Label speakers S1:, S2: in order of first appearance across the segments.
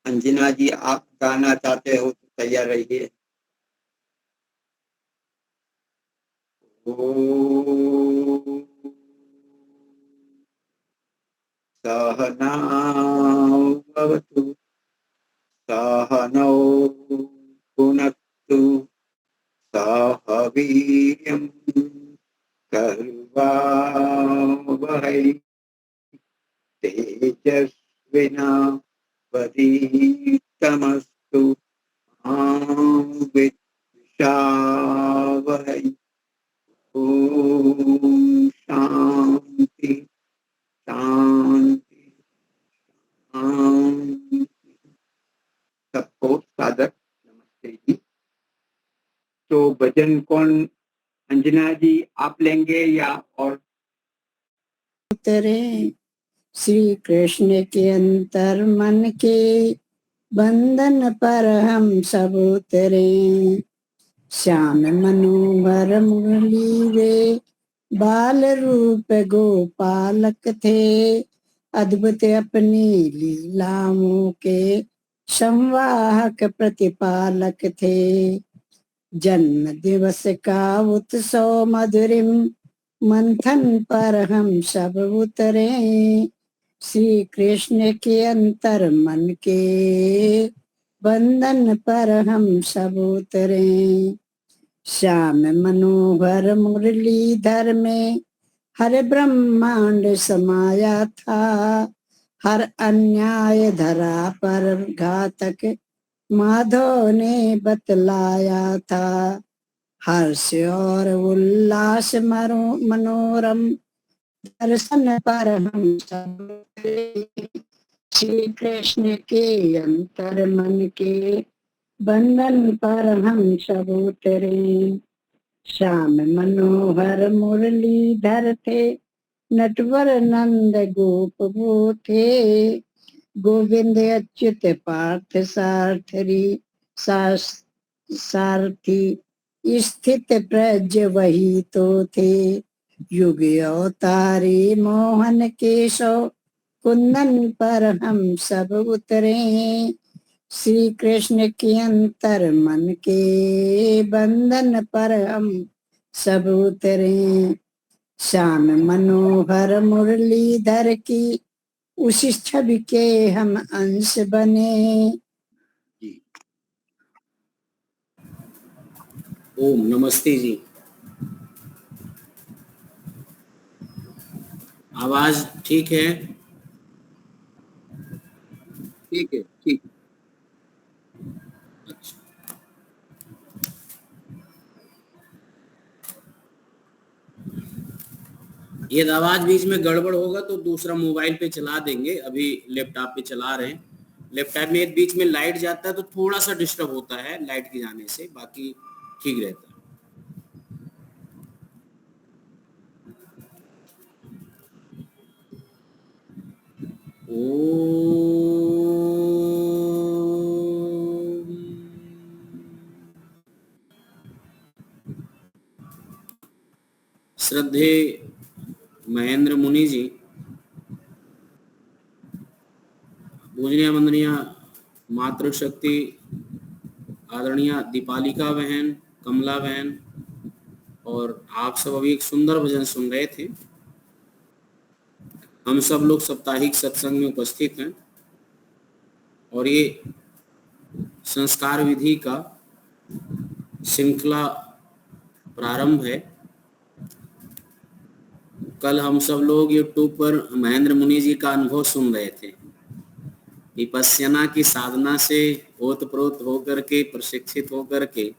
S1: अंजना जी, आप गाना चाहते हो तो तैयार रहिए। सहनाउ भवतु, सहनौ भुनक्तु, सह वीर्यं कर्वावहै, तेजस्विनावधीतमस्तु मा विद्विषावहै। ओम शांति शांति शांति। सबको सादर नमस्ते जी। तो भजन कौन, अंजना जी आप लेंगे या और?
S2: उतरे श्री कृष्ण के अंतर मन के बंधन पर हम सब उतरे। श्याम मनोहर मुरली रे बाल रूप गोपालक थे। अद्भुत अपनी लीलाओं के संवाहक प्रतिपालक थे। जन्म दिवस का उत्सव मधुरिम मंथन पर हम सब उतरे। श्री कृष्ण के अंतर मन के बंधन पर हम सब उतरे। श्याम मनोहर मुरलीधर में हर ब्रह्मांड समाया था। हर अन्याय धरा पर घातक माधव ने बतलाया था। हर्ष और उल्लास मनोरम दर्शन पर हम सब श्री कृष्ण के अंतर मन के बंधन पर हम सब उतरे। श्याम मनोहर मुरलीधर थे, नटवर नंद गोप वो थे। गोविंद अच्युत पार्थ सारथी स्थित प्रज वही तो थे। युग अवतारी मोहन केशव कुंदन पर हम सब उतरे। श्री कृष्ण के अंतर मन के बंधन पर हम सब उतरे। श्याम मनोहर मुरलीधर की उस छवि के हम अंश बने।
S3: ओम नमस्ते जी। आवाज ठीक है?
S1: ठीक है, ठीक।
S3: अच्छा, ये आवाज बीच में गड़बड़ होगा तो दूसरा मोबाइल पे चला देंगे। अभी लैपटॉप पे चला रहे हैं। लैपटॉप में बीच में लाइट जाता है तो थोड़ा सा डिस्टर्ब होता है लाइट के जाने से, बाकी ठीक रहता है। श्रद्धे महेंद्र मुनि जी, पूजनीय वंदनीय मातृशक्ति आदरणीय दीपालिका बहन, कमला बहन, और आप सब अभी एक सुंदर भजन सुन रहे थे। हम सब लोग साप्ताहिक सत्संग में उपस्थित हैं और ये संस्कार विधि का श्रृंखला प्रारंभ है। कल हम सब लोग यूट्यूब पर महेंद्र मुनि जी का अनुभव सुन रहे थे। विपस्यना की साधना से ओतप्रोत होकर के, प्रशिक्षित होकर के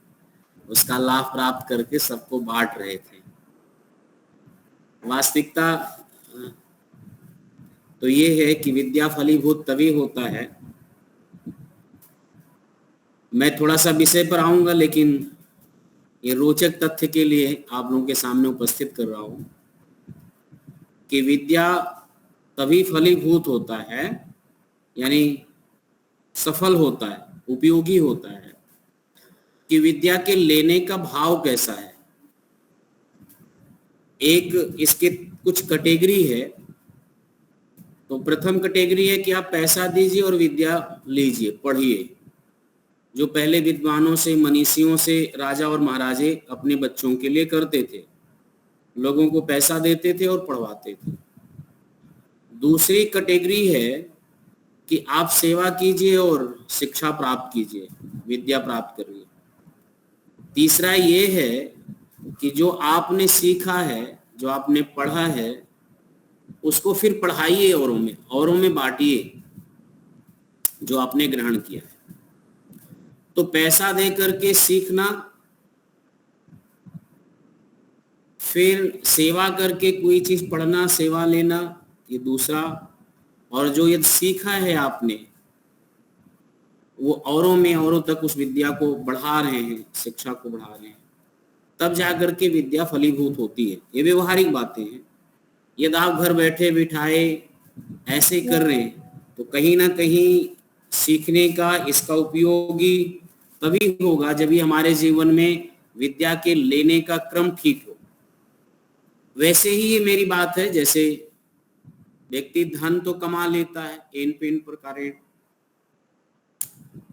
S3: उसका लाभ प्राप्त करके सबको बांट रहे थे। वास्तविकता तो ये है कि विद्या फलीभूत तभी होता है। मैं थोड़ा सा विषय पर आऊंगा, लेकिन ये रोचक तथ्य के लिए आप लोगों के सामने उपस्थित कर रहा हूं कि विद्या तभी फलीभूत होता है, यानी सफल होता है, उपयोगी होता है, कि विद्या के लेने का भाव कैसा है। एक इसके कुछ कैटेगरी है तो प्रथम कैटेगरी है कि आप पैसा दीजिए और विद्या लीजिए, पढ़िए, जो पहले विद्वानों से, मनीषियों से राजा और महाराजे अपने बच्चों के लिए करते थे, लोगों को पैसा देते थे और पढ़वाते थे। दूसरी कैटेगरी है कि आप सेवा कीजिए और शिक्षा प्राप्त कीजिए, विद्या प्राप्त करिए। तीसरा ये है कि जो आपने सीखा है, जो आपने पढ़ा है, उसको फिर पढ़ाइए, औरों में बांटिए जो आपने ग्रहण किया है। तो पैसा दे करके सीखना, फिर सेवा करके कोई चीज पढ़ना, सेवा लेना, ये दूसरा। और जो ये सीखा है आपने, वो औरों तक उस विद्या को बढ़ा रहे हैं, शिक्षा को बढ़ा रहे हैं, तब जाकर के विद्या फलीभूत होती है। ये व्यवहारिक बातें हैं। यदि आप घर बैठे बिठाए ऐसे कर रहे हैं तो कहीं ना कहीं सीखने का, इसका उपयोगी तभी होगा जब भी हमारे जीवन में विद्या के लेने का क्रम ठीक हो। वैसे ही ये मेरी बात है, जैसे व्यक्ति धन तो कमा लेता है एन पेन प्रकार,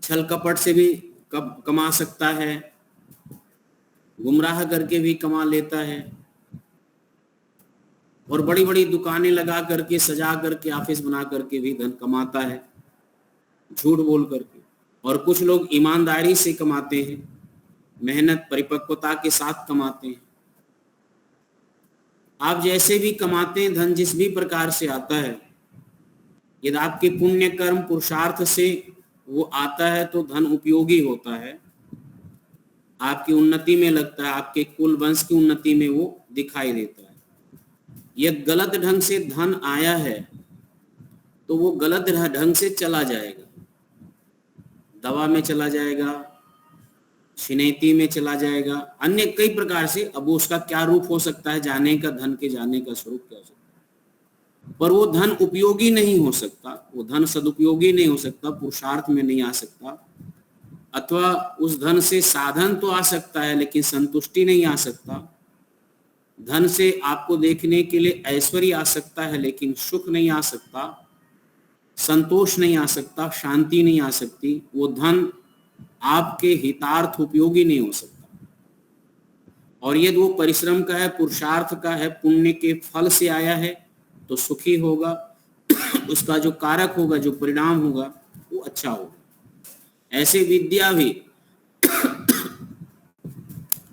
S3: छल कपट से भी कमा सकता है, गुमराह करके भी कमा लेता है, और बड़ी बड़ी दुकानें लगा करके, सजा करके, ऑफिस बना करके भी धन कमाता है, झूठ बोल करके। और कुछ लोग ईमानदारी से कमाते हैं, मेहनत परिपक्वता के साथ कमाते हैं। आप जैसे भी कमाते हैं, धन जिस भी प्रकार से आता है, यदि आपके पुण्य कर्म पुरुषार्थ से वो आता है तो धन उपयोगी होता है, आपकी उन्नति में लगता है, आपके कुल वंश की उन्नति में वो दिखाई देता है। यदि गलत ढंग से धन आया है तो वो गलत ढंग से चला जाएगा, दवा में चला जाएगा, छिनैती में चला जाएगा, अन्य कई प्रकार से। अब उसका क्या रूप हो सकता है, जाने का, धन के जाने का स्वरूप क्या हो सकता है, पर वो धन उपयोगी नहीं हो सकता, वो धन सदुपयोगी नहीं हो सकता, पुरुषार्थ में नहीं आ सकता। अथवा उस धन से साधन तो आ सकता है लेकिन संतुष्टि नहीं आ सकता। धन से आपको देखने के लिए ऐश्वर्य आ सकता है लेकिन सुख नहीं आ सकता, संतोष नहीं आ सकता, शांति नहीं आ सकती। वो धन आपके हितार्थ उपयोगी नहीं हो सकता। और यदि वो परिश्रम का है, पुरुषार्थ का है, पुण्य के फल से आया है तो सुखी होगा, उसका जो कारक होगा, जो परिणाम होगा वो अच्छा होगा। ऐसे विद्या भी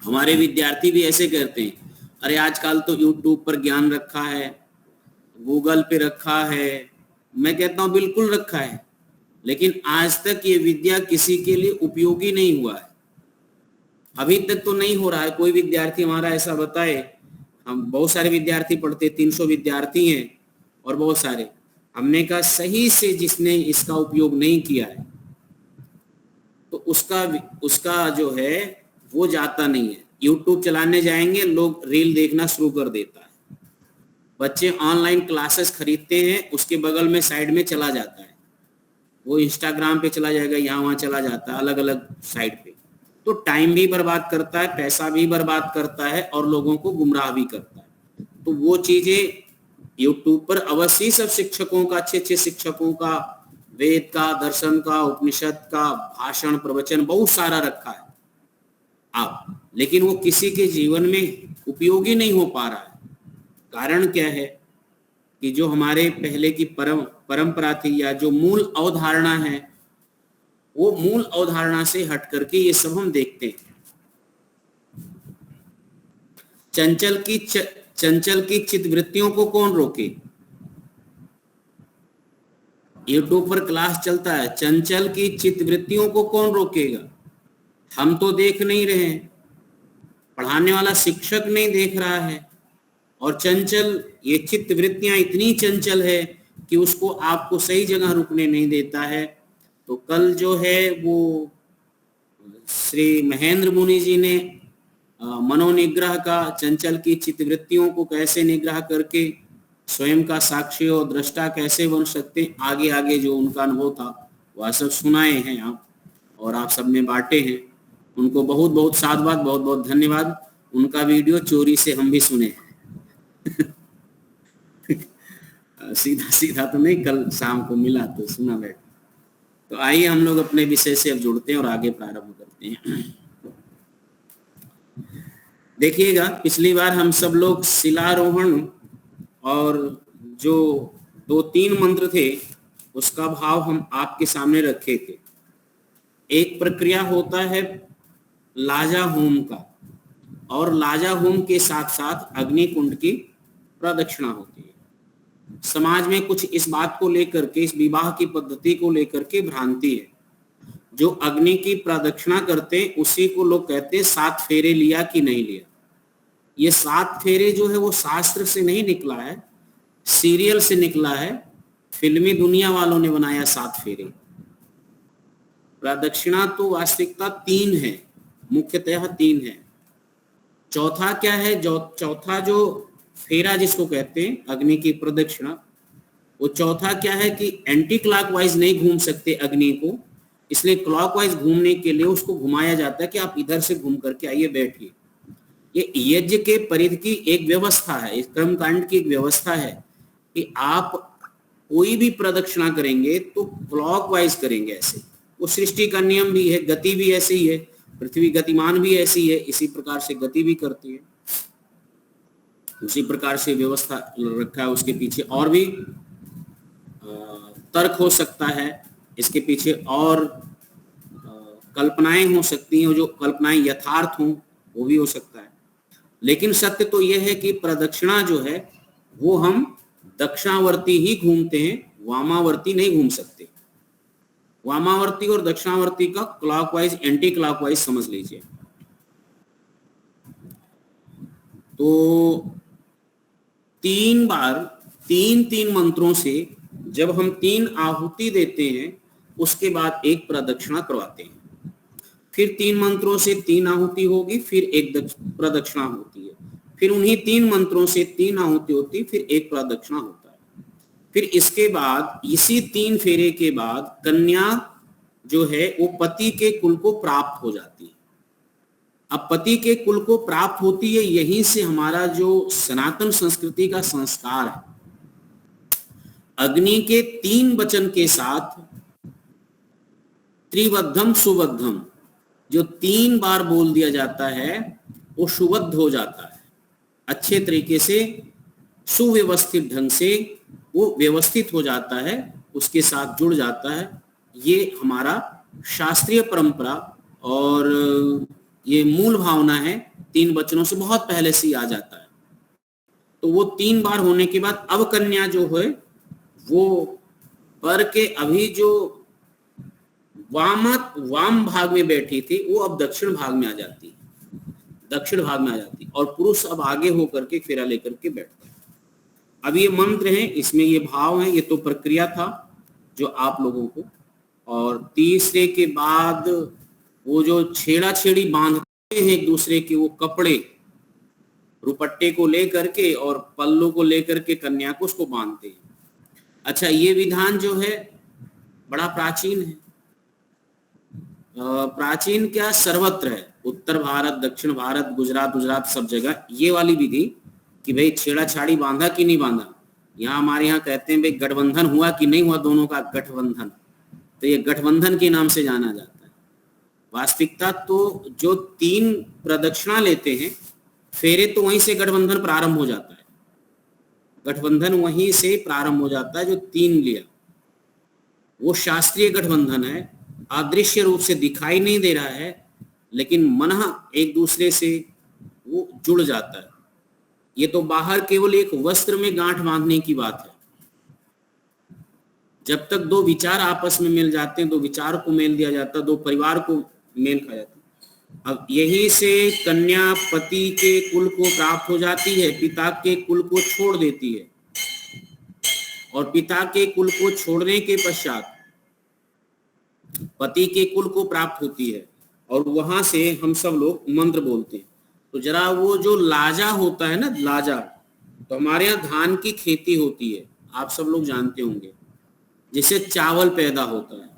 S3: हमारे विद्यार्थी भी ऐसे करते हैं, अरे आजकल तो यूट्यूब पर ज्ञान रखा है, गूगल पे रखा है। मैं कहता हूं बिल्कुल रखा है, लेकिन आज तक ये विद्या किसी के लिए उपयोगी नहीं हुआ है। अभी तक तो नहीं हो रहा है। कोई विद्यार्थी हमारा ऐसा बताए, हम बहुत सारे विद्यार्थी पढ़ते, 300 विद्यार्थी हैं और बहुत सारे, हमने कहा सही से जिसने इसका उपयोग नहीं किया है तो उसका जो है वो जाता नहीं है। यूट्यूब चलाने जाएंगे, लोग रील देखना शुरू कर देता है, बच्चे ऑनलाइन क्लासेस खरीदते हैं, उसके बगल में साइड में चला जाता है, वो इंस्टाग्राम पे चला जाएगा, यहाँ वहाँ चला जाता है, अलग अलग साइड पे। तो टाइम भी बर्बाद करता है, पैसा भी बर्बाद करता है और लोगों को गुमराह भी करता है। तो वो चीजें यूट्यूब पर अवश्य सब शिक्षकों का, अच्छे अच्छे शिक्षकों का, वेद का, दर्शन का, उपनिषद का भाषण, प्रवचन बहुत सारा रखा है आप, लेकिन वो किसी के जीवन में उपयोगी नहीं हो पा रहा है। कारण क्या है कि जो हमारे पहले की परंपरा थी या जो मूल अवधारणा है, वो मूल अवधारणा से हट करके ये सब हम देखते हैं। चंचल की चित्तवृत्तियों को कौन रोके? यूट्यूब पर क्लास चलता है, चंचल की चित्तवृत्तियों को कौन रोकेगा? हम तो देख नहीं रहे हैं, पढ़ाने वाला शिक्षक नहीं देख रहा है, और चंचल ये चित्तवृत्तियां इतनी चंचल है कि उसको आपको सही जगह रुकने नहीं देता है। तो कल जो है वो श्री महेंद्र मुनि जी ने मनोनिग्रह का, चंचल की चित्तवृत्तियों को कैसे निग्रह करके स्वयं का साक्षी और दृष्टा कैसे बन सकते, आगे आगे जो उनका अनुभव था वह सब सुनाए हैं आप, और आप सब ने बांटे हैं। उनको बहुत बहुत साधुवाद, बहुत बहुत धन्यवाद। उनका वीडियो चोरी से हम भी सुने सीधा सीधा तो नहीं, कल शाम को मिला तो सुना बैठ। तो आइए हम लोग अपने विषय से अब जुड़ते हैं और आगे प्रारंभ करते हैं। देखिएगा, पिछली बार हम सब लोग शिलारोहण और जो 2-3 मंत्र थे उसका भाव हम आपके सामने रखे थे। एक प्रक्रिया होता है लाजा होम का, और लाजा होम के साथ साथ अग्नि कुंड की प्रदक्षिणा होती है। समाज में कुछ इस बात को लेकर के, इस विवाह की पद्धति को लेकर के भ्रांति है। जो अग्नि की प्रदक्षिणा करते हैं उसी को लोग कहते हैं 7 फेरे लिया कि नहीं लिया। ये 7 फेरे जो है वो शास्त्र से नहीं निकला है, सीरियल से निकला है। फिल्मी दुनिया वालों ने बनाया 7 फेरे। प्रदक्षिणा तो वास्तविकता 3 है, मुख्यतः 3 है। चौथा क्या है? चौथा जो फेरा जिसको कहते हैं अग्नि की प्रदक्षिणा, वो चौथा क्या है कि एंटी क्लॉकवाइज नहीं घूम सकते अग्नि को, इसलिए क्लॉकवाइज घूमने के लिए उसको घुमाया जाता है कि आप इधर से घूम करके आइए, बैठिए। ये यज्ञ के परिधि की एक व्यवस्था है, इस कर्मकांड की एक व्यवस्था है कि आप कोई भी प्रदक्षिणा करेंगे तो क्लॉकवाइज करेंगे। ऐसे वो सृष्टि का नियम भी है, गति भी ऐसी ही है, पृथ्वी गतिमान भी ऐसी है, इसी प्रकार से गति भी करती है, उसी प्रकार से व्यवस्था रखा है। उसके पीछे और भी तर्क हो सकता है, इसके पीछे और कल्पनाएं हो सकती हैं, जो कल्पनाएं यथार्थ हों वो भी हो सकता है। लेकिन सत्य तो यह है कि प्रदक्षिणा जो है वो हम दक्षिणावर्ती ही घूमते हैं, वामावर्ती नहीं घूम सकते। वामावर्ती और दक्षिणावर्ती का क्लॉकवाइज एंटी क्लॉकवाइज समझ लीजिए। तो 3 बार 3-3 मंत्रों से जब हम 3 आहुति देते हैं उसके बाद एक प्रदक्षिणा करवाते हैं। फिर 3 मंत्रों से 3 आहुति होगी, फिर एक प्रदक्षिणा होती है, फिर उन्हीं 3 मंत्रों से 3 आहुति होती है, फिर एक प्रदक्षिणा होता है। फिर इसके बाद इसी 3 फेरे के बाद कन्या जो है वो पति के कुल को प्राप्त हो जाती है। अब पति के कुल को प्राप्त होती है, यहीं से हमारा जो सनातन संस्कृति का संस्कार है, अग्नि के 3 वचन के साथ त्रिबद्धम सुबद्धम, जो 3 बार बोल दिया जाता है वो सुबद्ध हो जाता है, अच्छे तरीके से सुव्यवस्थित ढंग से वो व्यवस्थित हो जाता है, उसके साथ जुड़ जाता है। ये हमारा शास्त्रीय परंपरा और ये मूल भावना है, 3 वचनों से बहुत पहले से ही आ जाता है। तो वो 3 बार होने के बाद अब कन्या जो है वो पर के अभी जो वाम भाग में बैठी थी वो अब दक्षिण भाग में आ जाती है, दक्षिण भाग में आ जाती है, और पुरुष अब आगे होकर के फेरा लेकर के बैठता है। अब ये मंत्र है, इसमें ये भाव है, ये तो प्रक्रिया था जो आप लोगों को। और तीसरे के बाद वो जो छेड़ा छेड़ी बांधते हैं एक दूसरे के, वो कपड़े रुपट्टे को लेकर के और पल्लू को लेकर के कन्या को उसको बांधते हैं। अच्छा, ये विधान जो है बड़ा प्राचीन है। प्राचीन क्या, सर्वत्र है, उत्तर भारत, दक्षिण भारत, गुजरात सब जगह ये वाली विधि कि भाई छेड़ाछाड़ी बांधा कि नहीं बांधा। यहाँ हमारे यहाँ कहते हैं भाई गठबंधन हुआ कि नहीं हुआ, दोनों का गठबंधन, तो ये गठबंधन के नाम से जाना जाता है। वास्तविकता तो जो 3 प्रदक्षिणा लेते हैं फेरे, तो वहीं से गठबंधन प्रारंभ हो जाता है, गठबंधन वहीं से प्रारंभ हो जाता है। जो 3 लिया वो शास्त्रीय गठबंधन है, अदृश्य रूप से दिखाई नहीं दे रहा है, लेकिन मन एक दूसरे से वो जुड़ जाता है। ये तो बाहर केवल एक वस्त्र में गांठ बांधने की बात है। जब तक 2 विचार आपस में मिल जाते हैं, 2 विचार को मेल दिया जाता है, 2 परिवार को मेल खा जाता है। अब यही से कन्या पति के कुल को प्राप्त हो जाती है, पिता के कुल को छोड़ देती है, और पिता के कुल को छोड़ने के पश्चात पति के कुल को प्राप्त होती है, और वहां से हम सब लोग मंत्र बोलते हैं। तो जरा वो जो लाजा होता है ना, लाजा, तो हमारे यहाँ धान की खेती होती है, आप सब लोग जानते होंगे, जिससे चावल पैदा होता है।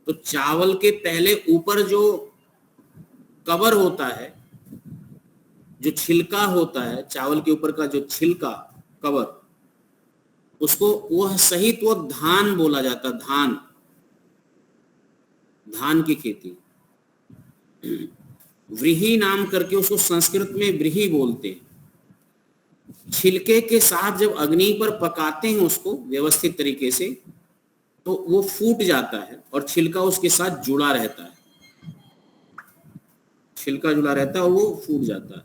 S3: तो चावल के पहले ऊपर जो कवर होता है, जो छिलका होता है, चावल के ऊपर का जो छिलका कवर, उसको वह सहित वो धान बोला जाता, धान, धान की खेती। व्रीहि नाम करके उसको संस्कृत में व्रीहि बोलते हैं। छिलके के साथ जब अग्नि पर पकाते हैं उसको व्यवस्थित तरीके से, तो वो फूट जाता है और छिलका उसके साथ जुड़ा रहता है, छिलका जुड़ा रहता है और वो फूट जाता है।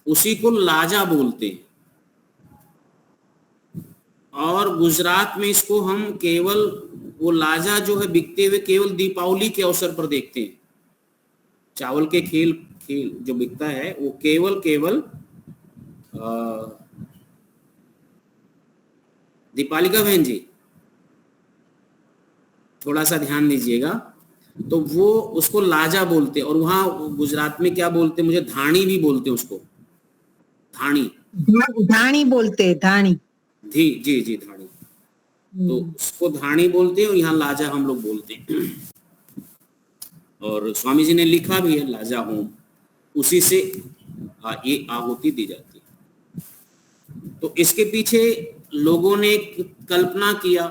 S3: उसी को लाजा बोलते हैं। और गुजरात में इसको हम केवल वो लाजा जो है बिकते हुए केवल दीपावली के अवसर पर देखते हैं। चावल के खेल जो बिकता है वो केवल दीपालिका बहन जी थोड़ा सा ध्यान दीजिएगा, तो वो उसको लाजा बोलते हैं। और वहां गुजरात में क्या बोलते हैं, मुझे धानी भी बोलते हैं उसको,
S4: धानी बोलते हैं, धानी,
S3: जी धानी, तो उसको धानी बोलते हैं और यहाँ लाजा हम लोग बोलते हैं। और स्वामी जी ने लिखा भी है लाजा होम, उसी से ये आहुति दी जाती है। तो इसके पीछे लोगों ने कल्पना किया,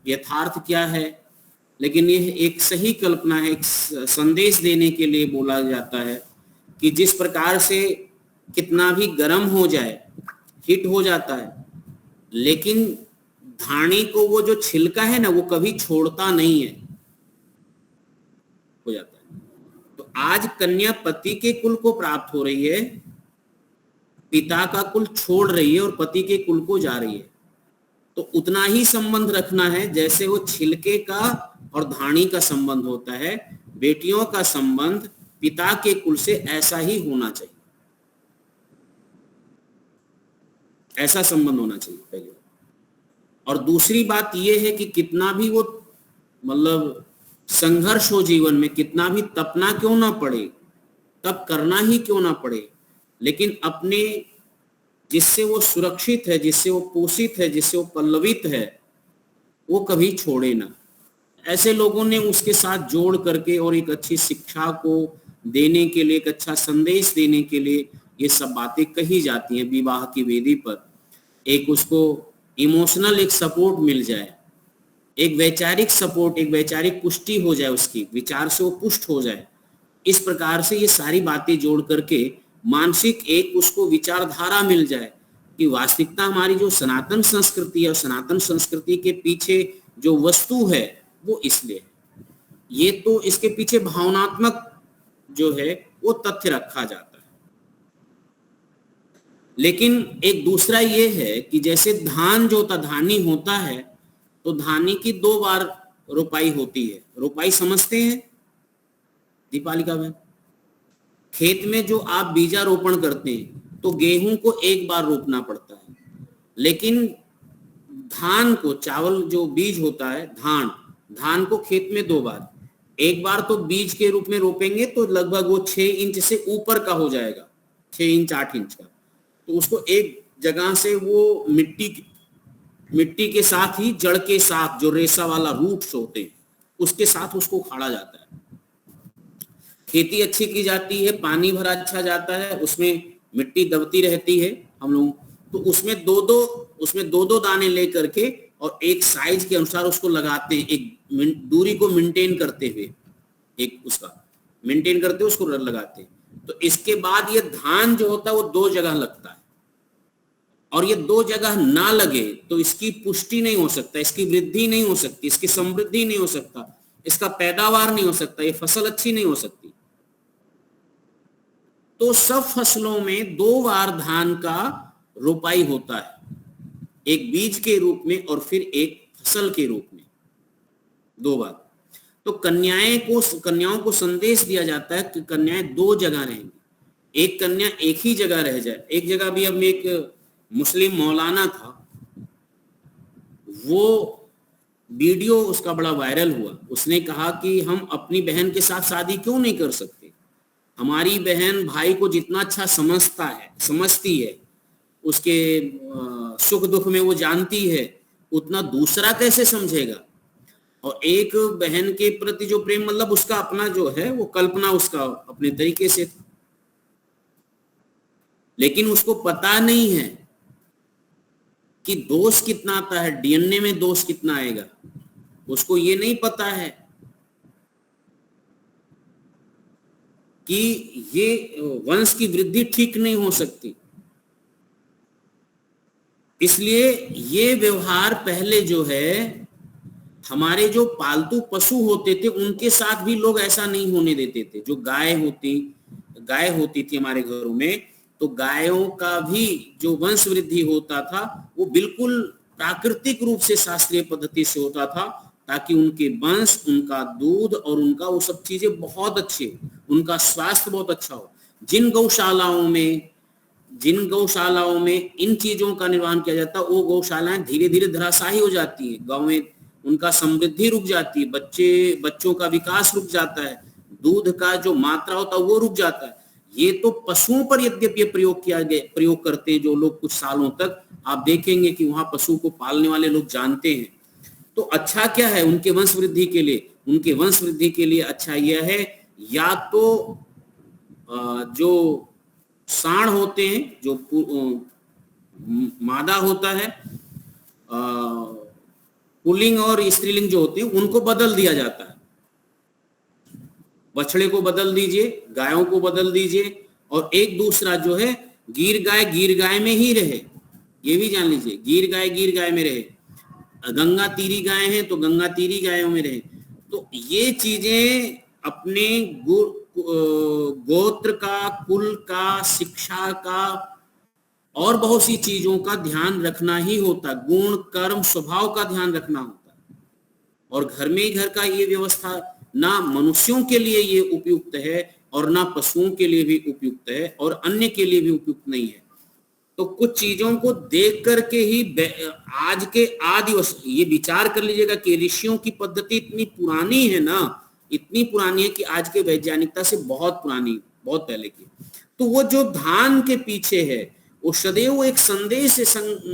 S3: यथार्थ क्या है, लेकिन यह एक सही कल्पना है, एक संदेश देने के लिए बोला जाता है कि जिस प्रकार से कितना भी गर्म हो जाए, हिट हो जाता है, लेकिन धानी को वो जो छिलका है ना वो कभी छोड़ता नहीं है, हो जाता है। तो आज कन्या पति के कुल को प्राप्त हो रही है, पिता का कुल छोड़ रही है और पति के कुल को जा रही है, तो उतना ही संबंध रखना है जैसे वो छिलके का और धानी का संबंध होता है। बेटियों का संबंध पिता के कुल से ऐसा ही होना चाहिए, ऐसा संबंध होना चाहिए पहले। और दूसरी बात यह है कि कितना भी वो मतलब संघर्ष हो जीवन में, कितना भी तपना क्यों ना पड़े, तब करना ही क्यों ना पड़े, लेकिन अपने जिससे वो सुरक्षित है, जिससे वो पोषित है, जिससे वो पल्लवित है, वो कभी छोड़े ना। ऐसे लोगों ने उसके साथ जोड़ करके और एक अच्छी शिक्षा को देने के लिए, एक अच्छा संदेश देने के लिए ये सब बातें कही जाती हैं विवाह की वेदी पर। एक उसको इमोशनल एक सपोर्ट मिल जाए, एक वैचारिक सपोर्ट, एक वैचारिक पुष्टि हो जाए, उसकी विचार से वो पुष्ट हो जाए। इस प्रकार से ये सारी बातें जोड़ करके मानसिक एक उसको विचारधारा मिल जाए कि वास्तविकता हमारी जो सनातन संस्कृति है, सनातन संस्कृति के पीछे जो वस्तु है वो इसलिए है। ये तो इसके पीछे भावनात्मक जो है वो तथ्य रखा जाता है। लेकिन एक दूसरा ये है कि जैसे धान जो होता, धानी होता है, तो धानी की 2 बार रोपाई होती है। रोपाई समझते हैं दीपालिका बहन? खेत में जो आप बीजारोपण करते हैं तो गेहूं को 1 बार रोपना पड़ता है, लेकिन धान को, चावल जो बीज होता है, धान को खेत में 2 बार। 1 बार तो बीज के रूप में रोपेंगे तो लगभग वो 6 इंच से ऊपर का हो जाएगा, 6 इंच 8 इंच का। तो उसको एक जगह से वो मिट्टी के साथ ही, जड़ के साथ, जो रेशा वाला रूट्स होते हैं उसके साथ उसको उखाड़ा जाता है। खेती अच्छी की जाती है, पानी भरा अच्छा जाता है, उसमें मिट्टी दबती रहती है हम लोग, तो उसमें दो दो दाने ले करके और एक साइज के अनुसार उसको लगाते हैं, एक दूरी को मेंटेन करते हुए, एक उसका मेंटेन करते हुए उसको लगाते हैं। तो इसके बाद ये धान जो होता है वो 2 जगह लगता है, और ये 2 जगह ना लगे तो इसकी पुष्टि नहीं हो सकता, इसकी वृद्धि नहीं हो सकती, इसकी समृद्धि नहीं हो सकता, इसका पैदावार नहीं हो सकता, ये फसल अच्छी नहीं हो सकती। तो सब फसलों में 2 बार धान का रोपाई होता है, एक बीज के रूप में और फिर एक फसल के रूप में, 2 बार। तो कन्याओं को संदेश दिया जाता है कि कन्याएं 2 जगह रहेंगी, एक कन्या एक ही जगह रह जाए। एक जगह भी अब एक मुस्लिम मौलाना था, वो वीडियो उसका बड़ा वायरल हुआ। उसने कहा कि हम अपनी बहन के साथ शादी क्यों नहीं कर सकते, हमारी बहन भाई को जितना अच्छा समझती है, उसके सुख दुख में वो जानती है, उतना दूसरा कैसे समझेगा। और एक बहन के प्रति जो प्रेम, मतलब उसका अपना जो है वो कल्पना उसका अपने तरीके से था, लेकिन उसको पता नहीं है कि दोष कितना आता है, डीएनए में दोष कितना आएगा, उसको ये नहीं पता है कि ये वंश की वृद्धि ठीक नहीं हो सकती। इसलिए ये व्यवहार पहले जो है हमारे जो पालतू पशु होते थे उनके साथ भी लोग ऐसा नहीं होने देते थे। जो गाय होती थी हमारे घरों में, तो गायों का भी जो वंश वृद्धि होता था वो बिल्कुल प्राकृतिक रूप से शास्त्रीय पद्धति से होता था, ताकि उनके वंश, उनका दूध और उनका वो सब चीजें बहुत अच्छे, उनका स्वास्थ्य बहुत अच्छा हो। जिन गौशालाओं में इन चीजों का निर्वहन किया जाता है, वो गौशालाएं धीरे धीरे धराशायी हो जाती है, गांव में उनका समृद्धि रुक जाती है, बच्चों का विकास रुक जाता है, दूध का जो मात्रा होता है वो रुक जाता है। ये तो पशुओं पर यद्यपि प्रयोग करते हैं जो लोग कुछ सालों तक, आप देखेंगे कि वहां पशु को पालने वाले लोग जानते हैं। तो अच्छा क्या है उनके वंश वृद्धि के लिए? उनके वंश वृद्धि के लिए अच्छा यह है, या तो जो सांड होते हैं, जो मादा होता है, पुल्लिंग और स्त्रीलिंग जो होते हैं उनको बदल दिया जाता है। बछड़े को बदल दीजिए, गायों को बदल दीजिए, और एक दूसरा जो है गिर गाय में ही रहे। ये भी जान लीजिए, गिर गाय में रहे, गंगा तीरी गाय है तो गंगा तीरी गायों में रहे। तो ये चीजें अपने गोत्र का, कुल का, शिक्षा का और बहुत सी चीजों का ध्यान रखना ही होता, गुण, कर्म, स्वभाव का ध्यान रखना होता। और घर में ही घर का ये व्यवस्था ना मनुष्यों के लिए ये उपयुक्त है और ना पशुओं के लिए भी उपयुक्त है और अन्य के लिए भी उपयुक्त नहीं है। तो कुछ चीजों को देख करके ही आज के ये विचार कर लीजिएगा कि ऋषियों की पद्धति इतनी पुरानी है ना, इतनी पुरानी है कि आज के वैज्ञानिकता से बहुत पुरानी, बहुत पहले की। तो वो जो ध्यान के पीछे है वो सदैव एक संदेश है,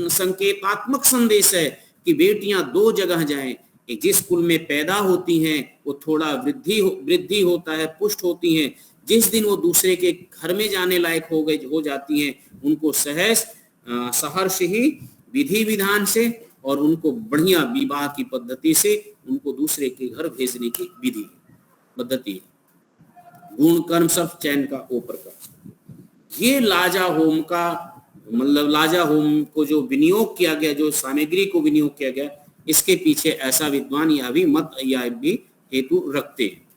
S3: संकेतात्मक संदेश है कि बेटियां दो जगह जाएं। जिस कुल में पैदा होती हैं वो थोड़ा वृद्धि होता है, पुष्ट होती हैं। जिस दिन वो दूसरे के घर में जाने लायक हो जाती हैं, उनको सहर्ष ही विधि विधान से और उनको बढ़िया विवाह की पद्धति से उनको दूसरे के घर भेजने की विधि पद्धति है। गुण कर्म सब चैन का ऊपर का। ये लाजा होम का मतलब लाजा होम को जो विनियोग किया गया, जो सामग्री को विनियोग किया गया, इसके पीछे ऐसा विद्वान या भी मत या भी हेतु रखते हैं।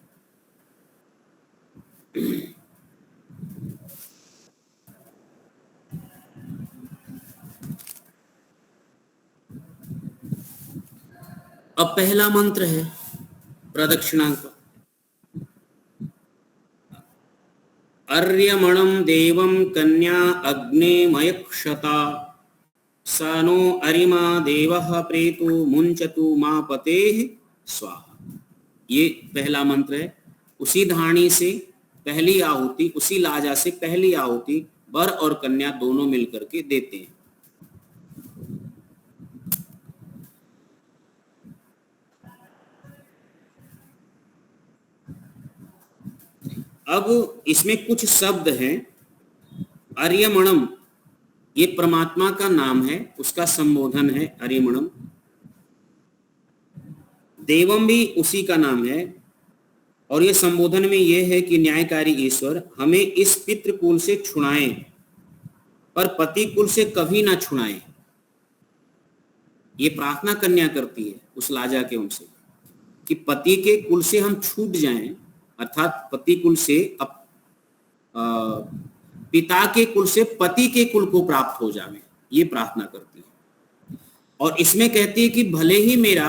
S3: अब पहला मंत्र है प्रदक्षिणा का। अर्यमणं देवं कन्या अग्नेमयक्षता स नो अरिमा देवः प्रेतो मुंचतु मा पतेः स्वाहा। ये पहला मंत्र है। उसी धाणी से पहली आहुति, उसी लाजा से पहली आहुति वर और कन्या दोनों मिलकर के देते हैं। अब इसमें कुछ शब्द हैं। अर्यमणम ये परमात्मा का नाम है, उसका संबोधन है अर्यमणम। देवम भी उसी का नाम है और ये संबोधन में ये है कि न्यायकारी ईश्वर हमें इस पितृकुल से छुड़ाएं पर पति कुल से कभी ना छुड़ाएं। ये प्रार्थना कन्या करती है उस लाजा के उनसे कि पति के कुल से हम छूट जाएं, अर्थात पति कुल से पिता के कुल से पति के कुल को प्राप्त हो जाए, ये प्रार्थना करती है। और इसमें कहती है कि भले ही मेरा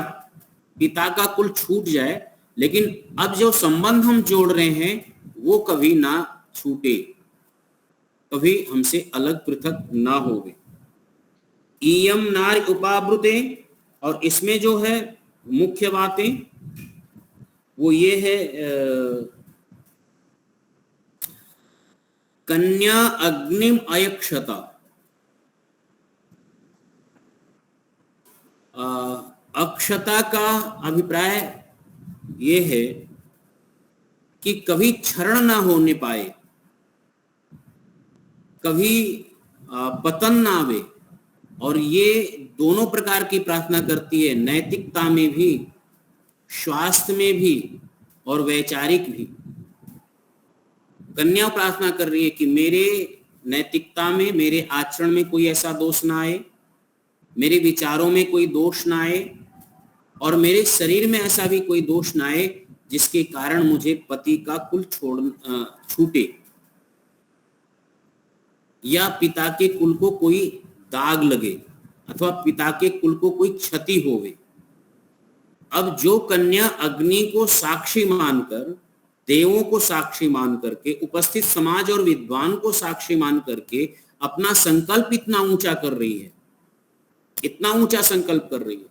S3: पिता का कुल छूट जाए, लेकिन अब जो संबंध हम जोड़ रहे हैं वो कभी ना छूटे, कभी हमसे अलग पृथक ना होवे। इयम नारी उपावृते, और इसमें जो है मुख्य बातें वो ये है कन्या अग्निम अयक्षता। अक्षता का अभिप्राय ये है कि कभी क्षरण ना होने पाए, कभी पतन ना आवे, और ये दोनों प्रकार की प्रार्थना करती है, नैतिकता में भी, स्वास्थ्य में भी और वैचारिक भी। कन्या प्रार्थना कर रही है कि मेरे नैतिकता में, मेरे आचरण में कोई ऐसा दोष ना आए, मेरे विचारों में कोई दोष ना आए और मेरे शरीर में ऐसा भी कोई दोष ना आए जिसके कारण मुझे पति का कुल छूटे या पिता के कुल को कोई दाग लगे अथवा पिता के कुल को कोई क्षति होवे। अब जो कन्या अग्नि को साक्षी मानकर, देवों को साक्षी मान करके, उपस्थित समाज और विद्वान को साक्षी मान करके अपना संकल्प इतना ऊंचा कर रही है, इतना ऊंचा संकल्प कर रही है।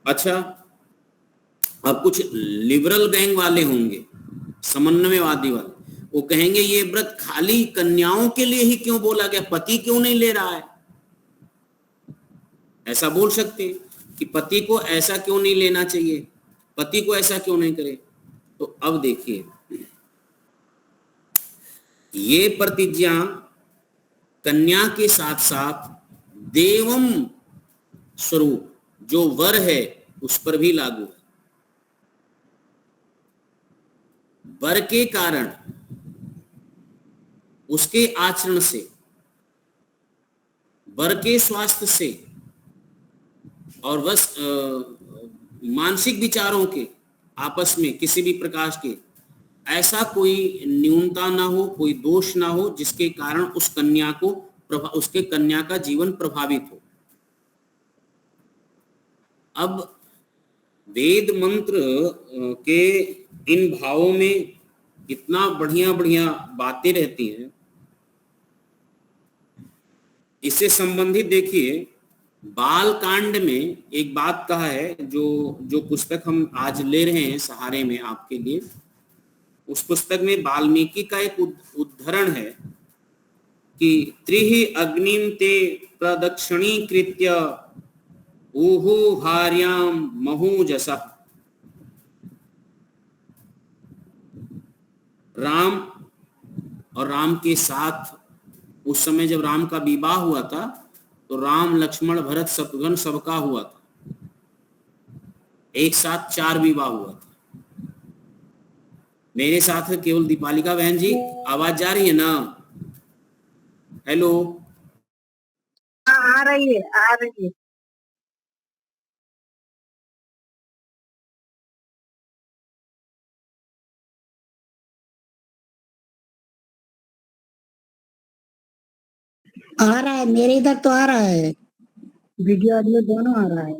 S3: अच्छा, अब कुछ लिबरल गैंग वाले होंगे, समन्वयवादी वाले, वो कहेंगे ये व्रत खाली कन्याओं के लिए ही क्यों बोला गया, पति क्यों नहीं ले रहा है? ऐसा बोल सकते हैं कि पति को ऐसा क्यों नहीं लेना चाहिए, पति को ऐसा क्यों नहीं करे। तो अब देखिए, ये प्रतिज्ञा कन्या के साथ साथ देवम स्वरूप जो वर है उस पर भी लागू है। वर के कारण, उसके आचरण से, वर के स्वास्थ्य से और बस मानसिक विचारों के आपस में किसी भी प्रकार के ऐसा कोई न्यूनता ना हो, कोई दोष ना हो जिसके कारण उस कन्या को, उसके कन्या का जीवन प्रभावित हो। अब वेद मंत्र के इन भावों में इतना बढ़िया बढ़िया बातें रहती हैं। इससे संबंधित देखिए, बाल कांड में एक बात कहा है, जो पुस्तक हम आज ले रहे हैं सहारे में आपके लिए, उस पुस्तक में वाल्मीकि का एक उद्धरण है कि त्रिहि अग्निम ते प्रदक्षिणीकृत्य ऊहु भार्याम महूजसा। राम और राम के साथ उस समय जब राम का विवाह हुआ था तो राम, लक्ष्मण, भरत, शत्रुघ्न सबका हुआ था, एक साथ 4 विवाह हुआ था। मेरे साथ केवल दीपालिका बहन जी, आवाज जा रही है ना? हेलो,
S4: आ रही है, आ रही है।
S2: आ रहा है, मेरे इधर तो आ रहा है, वीडियो ऑडियो दोनों आ रहा है,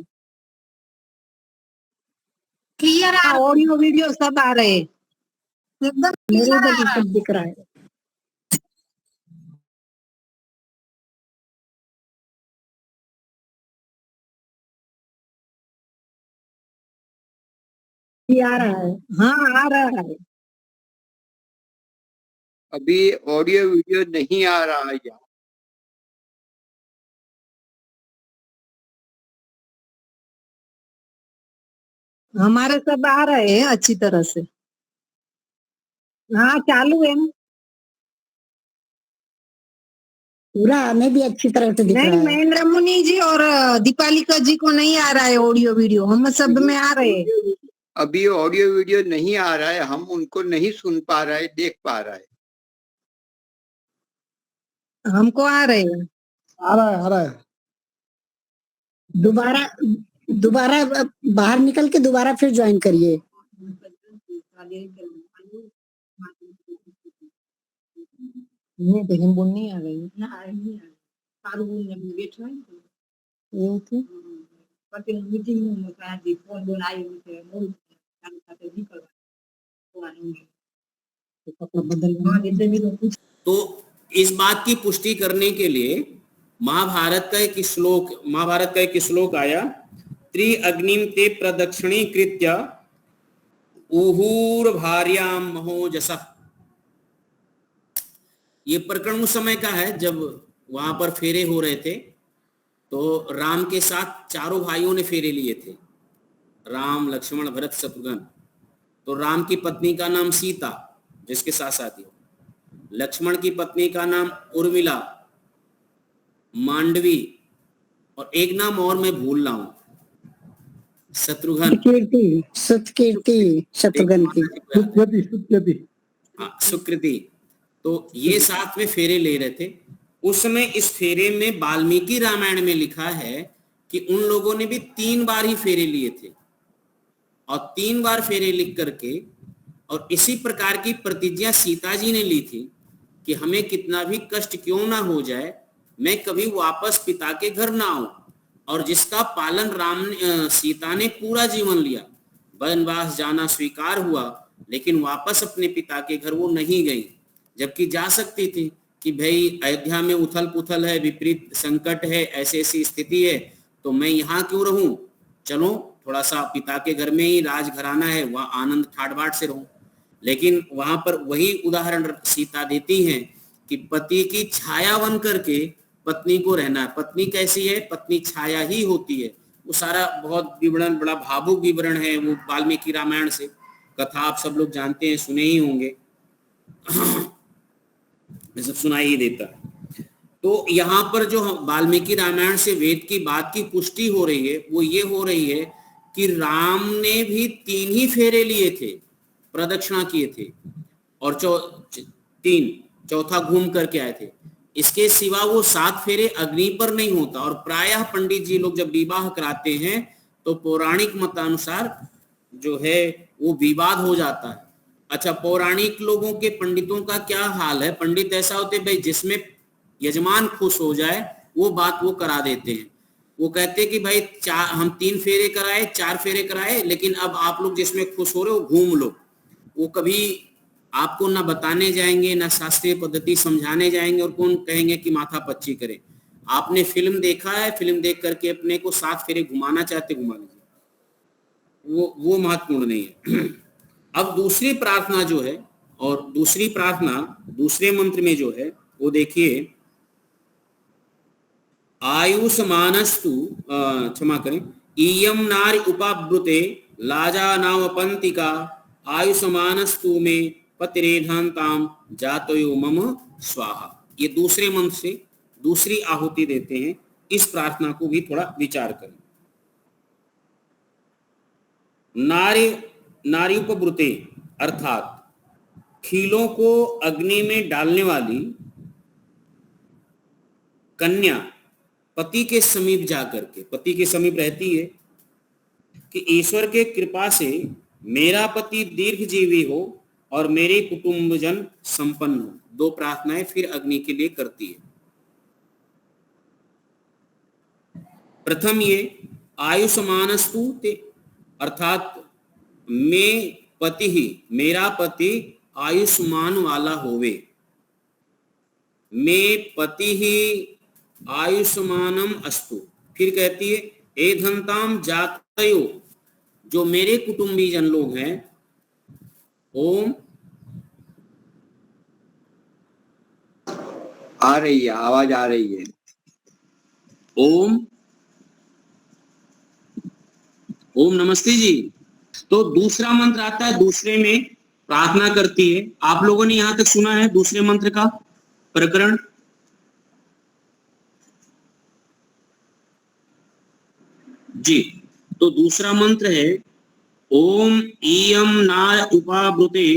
S4: क्लियर आ, ऑडियो वीडियो सब आ रहे हैं, एकदम
S2: मेरे
S4: क्लियर
S2: इधर
S4: आ
S2: भी
S4: रहा
S2: सब
S4: है।
S2: दिख रहा है। ये आ रहा है,
S4: हाँ, आ रहा है।
S1: अभी ऑडियो वीडियो नहीं आ रहा है यहाँ।
S4: हमारे सब आ रहे हैं अच्छी तरह से। हाँ, चालू है ना।
S2: पूरा हमें भी अच्छी तरह से दिख
S4: नहीं,
S2: रहा है।
S4: महेंद्र मुनि जी और दीपालिका जी को नहीं आ रहा है ऑडियो वीडियो, हम सब में आ रहे हैं।
S1: अभी ऑडियो वीडियो नहीं आ रहा है, हम उनको नहीं सुन पा रहे हैं, देख पा रहा है।
S4: हमको आ रहे हैं।
S2: आ रहा है, आ रहा है। दोबारा दोबारा बाहर निकल के दोबारा फिर ज्वाइन करिए।
S4: नहीं तो हम बोल नहीं आ रही એવું છે
S3: तो इस बात की पुष्टि करने के लिए महाभारत का एक श्लोक आया, त्रि अग्निम ते प्रदक्षिणीकृत्य ऊहूर भार्याम महोजसा। ये प्रकरण उस समय का है जब वहां पर फेरे हो रहे थे, तो राम के साथ चारों भाइयों ने फेरे लिए थे, राम, लक्ष्मण, भरत, शत्रुघ्न। तो राम की पत्नी का नाम सीता, जिसके साथ शादी हो, लक्ष्मण की पत्नी का नाम उर्मिला, मांडवी, और एक नाम और मैं भूल रहा हूं, शत्रुघ्न,
S2: सतकीर्ति शत्रुघ्न की,
S3: हाँ, सुकृति। तो ये साथ में फेरे ले रहे थे। उस समय इस फेरे में वाल्मीकि रामायण में लिखा है कि उन लोगों ने भी 3 बार ही फेरे लिए थे, और 3 बार फेरे लिख करके, और इसी प्रकार की प्रतिज्ञा सीता जी ने ली थी कि हमें कितना भी कष्ट क्यों ना हो जाए, मैं कभी वापस पिता के घर ना आऊं। और जिसका पालन सीता ने पूरा जीवन लिया, वनवास जाना स्वीकार हुआ, लेकिन वापस अपने पिता के घर वो नहीं गई, जबकि जा सकती थी कि भाई अयोध्या में उथल पुथल है, विपरीत संकट है, ऐसी ऐसी स्थिति है, तो मैं यहाँ क्यों रहूं, चलो थोड़ा सा पिता के घर में ही राजघराना है, वहां आनंद ठाट बाट से रहूं। लेकिन वहां पर वही उदाहरण सीता देती हैं कि पति की छाया बन करके पत्नी को रहना है। पत्नी कैसी है, पत्नी छाया ही होती है। वो सारा बहुत विवरण, बड़ा भावुक विवरण है, वो वाल्मीकि रामायण से कथा आप सब लोग जानते हैं, सुने ही होंगे, मैं सब सुनाई ही देता है। तो यहाँ पर जो वाल्मीकि रामायण से वेद की बात की पुष्टि हो रही है, वो ये हो रही है कि राम ने भी 3 ही फेरे लिए थे, प्रदक्षिणा किए थे, और 3 चौथा घूम करके आए थे। इसके सिवा वो 7 फेरे अग्नि पर नहीं होता। और प्रायः पंडित जी लोग जब विवाह कराते हैं तो पौराणिक मतानुसार जो है वो विवाद हो जाता है। अच्छा, पौराणिक लोगों के पंडितों का क्या हाल है? पंडित ऐसा होते भाई जिसमें यजमान खुश हो जाए वो बात वो करा देते हैं। वो कहते कि भाई हम 3 फेरे कराए, 4 फेरे कराए, लेकिन अब आप लोग जिसमें खुश हो रहे हो घूम लो। वो कभी आपको ना बताने जाएंगे, ना शास्त्रीय पद्धति समझाने जाएंगे, और कौन कहेंगे कि माथा पच्ची करे। आपने फिल्म देखा है, फिल्म देख करके अपने को 7 फेरे घुमाना चाहते घुमा लीजिए, वो महत्वपूर्ण नहीं है। अब दूसरी प्रार्थना जो है, और दूसरी प्रार्थना दूसरे मंत्र में जो है वो देखिए, आयुष्मानस्तु, क्षमा करें, इयम नारी उपावृते लाजा नावपंतिका आयुष्मानस्तु में पतिरेधांताम जातयो मम स्वाहा। ये दूसरे मंत्र से दूसरी आहुति देते हैं। इस प्रार्थना को भी थोड़ा विचार करें। नारी उपवृते अर्थात खीलों को अग्नि में डालने वाली कन्या पति के समीप जाकर के, पति के समीप रहती है कि ईश्वर के कृपा से मेरा पति दीर्घजीवी हो और मेरे कुटुंबजन संपन्न हो। 2 प्रार्थनाएं फिर अग्नि के लिए करती है। प्रथम ये आयुष्मानस्तु ते, अर्थात मैं पति ही, मेरा पति आयुष्मान वाला होवे, मैं पति ही आयुष्मानम अस्तु। फिर कहती है ए धनताम जातयो, जो मेरे कुटुंबी जन लोग हैं, ओम,
S1: आ रही है, आवाज आ रही है,
S3: ओम ओम नमस्ते जी। तो दूसरा मंत्र आता है, दूसरे में प्रार्थना करती है। आप लोगों ने यहां तक सुना है दूसरे मंत्र का प्रकरण? जी, तो दूसरा मंत्र है ओम इयम ना उपावृते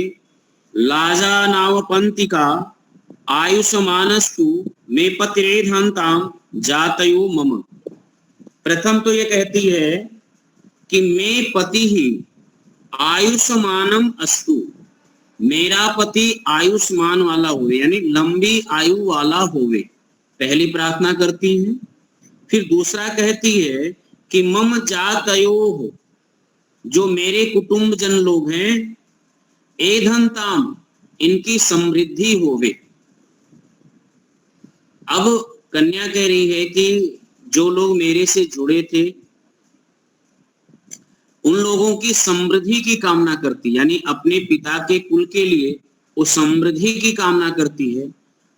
S3: लाजा नावपंतिका आयुष्मानस्तु मे पतिरेधांताम जातयो मम। प्रथम तो ये कहती है कि मैं पति ही आयुष्मानम अस्तु, मेरा पति आयुष्मान वाला होवे, यानी लंबी आयु वाला होवे, पहली प्रार्थना करती है। फिर दूसरा कहती है कि मम जातयो, जो मेरे कुटुंब जन लोग हैं, एधनताम, इनकी समृद्धि होवे। अब कन्या कह रही है कि जो लोग मेरे से जुड़े थे उन लोगों की समृद्धि की कामना करती, यानी अपने पिता के कुल के लिए वो समृद्धि की कामना करती है।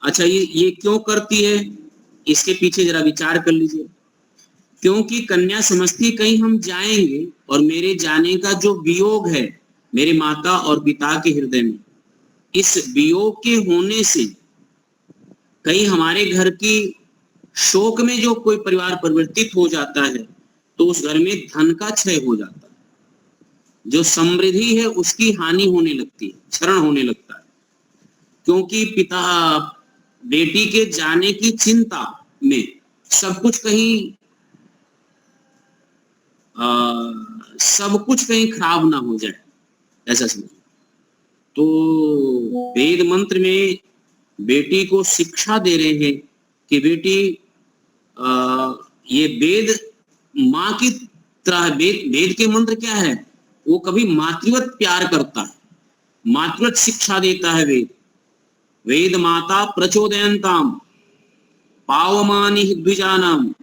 S3: अच्छा, ये क्यों करती है, इसके पीछे जरा विचार कर लीजिए। क्योंकि कन्या समझती कहीं हम जाएंगे और मेरे जाने का जो वियोग है मेरे माता और पिता के हृदय में, इस वियोग के होने से कहीं हमारे घर की शोक में जो कोई परिवार परिवर्तित हो जाता है तो उस घर में धन का क्षय हो जाता है, जो समृद्धि है उसकी हानि होने लगती है, क्षरण होने लगता है, क्योंकि पिता बेटी के जाने की चिंता में सब कुछ कहीं खराब ना हो जाए, ऐसा समझो। तो वेद मंत्र में बेटी को शिक्षा दे रहे हैं कि बेटी ये वेद माँ की तरह, वेद के मंत्र क्या है, वो कभी मातृवत प्यार करता है, मातृवत शिक्षा देता है वेद। वेद माता प्रचोदयंताम पावमानि द्विजानाम।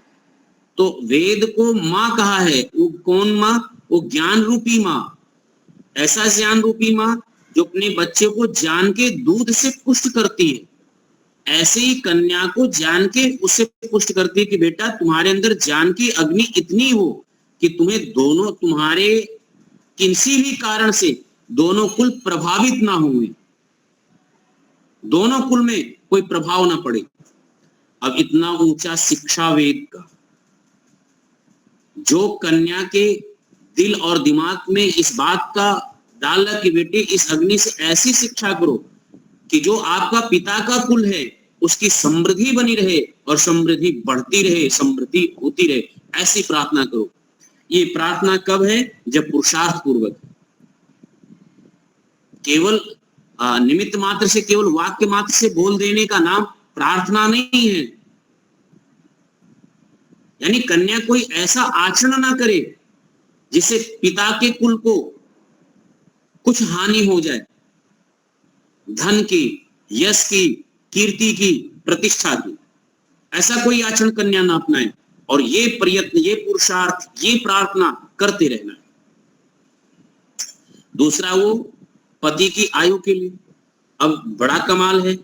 S3: तो वेद को माँ कहा है, वो कौन माँ, वो ज्ञान रूपी माँ, ऐसा ज्ञान रूपी माँ जो अपने बच्चे को ज्ञान के दूध से पुष्ट करती है, ऐसे ही कन्या को ज्ञान के उससे पुष्ट करती है कि बेटा तुम्हारे अंदर ज्ञान की अग्नि इतनी हो कि तुम्हें दोनों, तुम्हारे किसी भी कारण से दोनों कुल प्रभावित ना हुए, दोनों कुल में कोई प्रभाव ना पड़े। अब इतना ऊंचा शिक्षा वेद का, जो कन्या के दिल और दिमाग में इस बात का डाला कि बेटे इस अग्नि से ऐसी शिक्षा करो कि जो आपका पिता का कुल है उसकी समृद्धि बनी रहे और समृद्धि बढ़ती रहे, समृद्धि होती रहे, ऐसी प्रार्थना करो। ये प्रार्थना कब है, जब पुरुषार्थ पूर्वक, केवल निमित्त मात्र से, केवल वाक्य मात्र से बोल देने का नाम प्रार्थना नहीं है। यानी कन्या कोई ऐसा आचरण ना करे जिससे पिता के कुल को कुछ हानि हो जाए, धन की, यश की, कीर्ति की, प्रतिष्ठा की, ऐसा कोई आचरण कन्या ना अपनाए। और ये प्रयत्न, ये पुरुषार्थ, ये प्रार्थना करते रहना है। दूसरा, वो पति की आयु के लिए। अब बड़ा कमाल है,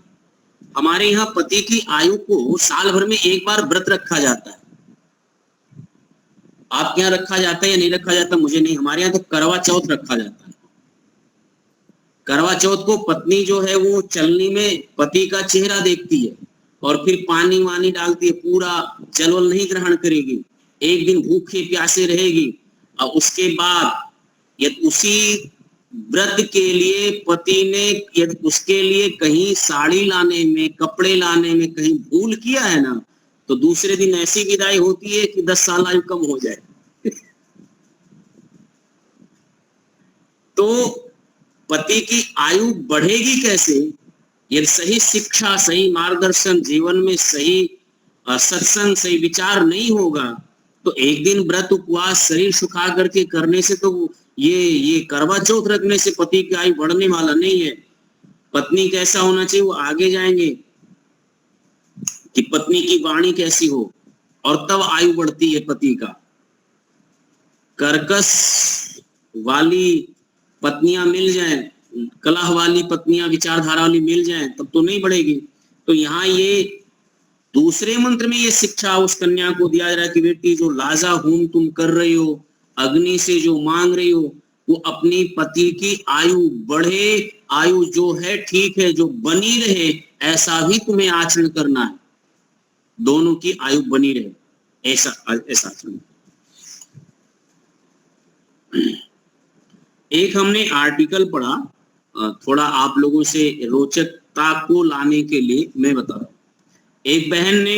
S3: हमारे यहाँ पति की आयु को साल भर में एक बार व्रत रखा जाता है। आपके यहाँ रखा जाता है या नहीं रखा जाता मुझे नहीं, हमारे यहाँ तो करवा चौथ रखा जाता है। करवा चौथ को पत्नी जो है वो चलनी में पति का चेहरा देखती है और फिर पानी वानी डालती है, पूरा जल वल नहीं ग्रहण करेगी, एक दिन भूखे प्यासे रहेगी। और उसके बाद यदि उसी व्रत के लिए पति ने यदि उसके लिए कहीं साड़ी लाने में, कपड़े लाने में कहीं भूल किया है ना, तो दूसरे दिन ऐसी विदाई होती है कि 10 साल आयु कम हो जाए। तो पति की आयु बढ़ेगी कैसे, यदि सही शिक्षा, सही मार्गदर्शन, जीवन में सही सत्संग, सही विचार नहीं होगा तो एक दिन व्रत उपवास शरीर सुखा करके करने से तो ये करवा चौथ रखने से पति की आयु बढ़ने वाला नहीं है। पत्नी कैसा होना चाहिए वो आगे जाएंगे कि पत्नी की वाणी कैसी हो और तब आयु बढ़ती है पति का। कर्कश वाली पत्नियां मिल जाएं, कलह वाली पत्नियां, विचारधारा वाली मिल जाएं, तब तो नहीं बढ़ेगी। तो यहाँ ये दूसरे मंत्र में ये शिक्षा उस कन्या को दिया जा रहा है कि बेटी जो लाजा होम तुम कर रही हो, अग्नि से जो मांग रही हो, वो अपनी पति की आयु बढ़े, आयु जो है ठीक है जो बनी रहे, ऐसा भी तुम्हें आचरण करना है, दोनों की आयु बनी रहे, ऐसा आचरण। एक हमने आर्टिकल पढ़ा, थोड़ा आप लोगों से रोचकता को लाने के लिए मैं बता रहा हूं। एक बहन ने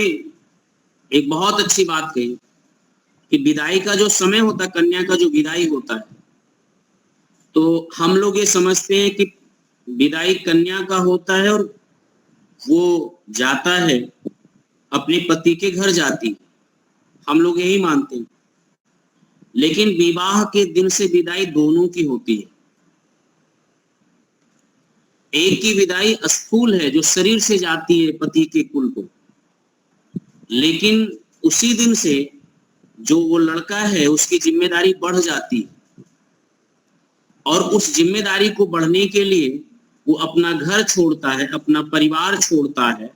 S3: एक बहुत अच्छी बात कही कि विदाई का जो समय होता है, कन्या का जो विदाई होता है, तो हम लोग ये समझते हैं कि विदाई कन्या का होता है और वो जाता है अपने पति के घर जाती, हम लोग यही मानते हैं। लेकिन विवाह के दिन से विदाई दोनों की होती है। एक की विदाई स्थूल है जो शरीर से जाती है पति के कुल को, लेकिन उसी दिन से जो वो लड़का है उसकी जिम्मेदारी बढ़ जाती है और उस जिम्मेदारी को बढ़ने के लिए वो अपना घर छोड़ता है, अपना परिवार छोड़ता है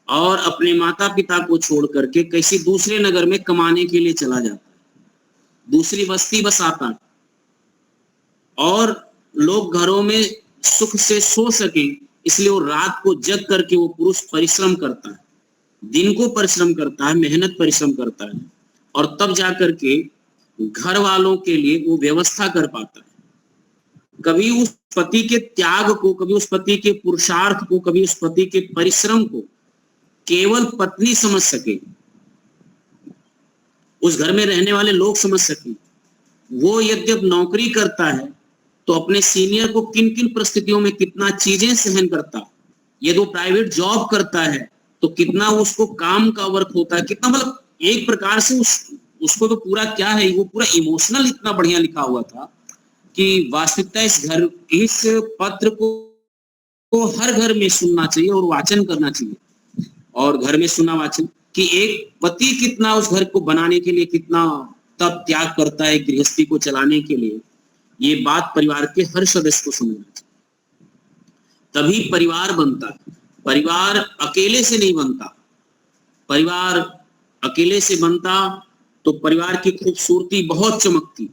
S3: और अपने माता पिता को छोड़ करके किसी दूसरे नगर में कमाने के लिए चला जाता है, दूसरी बस्ती बसाता है और लोग घरों में सुख से सो सके इसलिए वो रात को जग करके वो पुरुष परिश्रम करता है। दिन को परिश्रम करता है, मेहनत परिश्रम करता है, और तब जाकर के घर वालों के लिए वो व्यवस्था कर पाता है। कभी उस पति के त्याग को, कभी उस पति के पुरुषार्थ को, कभी उस पति के परिश्रम को केवल पत्नी समझ सके, उस घर में रहने वाले लोग समझ सके। वो यद्यप नौकरी करता है तो अपने सीनियर को किन किन परिस्थितियों में कितना चीजें सहन करता है। यदि वो प्राइवेट जॉब करता है तो कितना उसको काम का वर्क होता है, कितना, मतलब एक प्रकार से उसको तो पूरा क्या है, वो पूरा इमोशनल इतना बढ़िया लिखा हुआ था कि वास्तविकता इस पत्र को हर घर में सुनना चाहिए और वाचन करना चाहिए। और घर में सुना वाचन कि एक पति कितना उस घर को बनाने के लिए कितना तब त्याग करता है गृहस्थी को चलाने के लिए, ये बात परिवार के हर सदस्य को समझना चाहिए। तभी परिवार बनता है। परिवार अकेले से नहीं बनता। परिवार अकेले से बनता तो परिवार की खूबसूरती बहुत चमकती।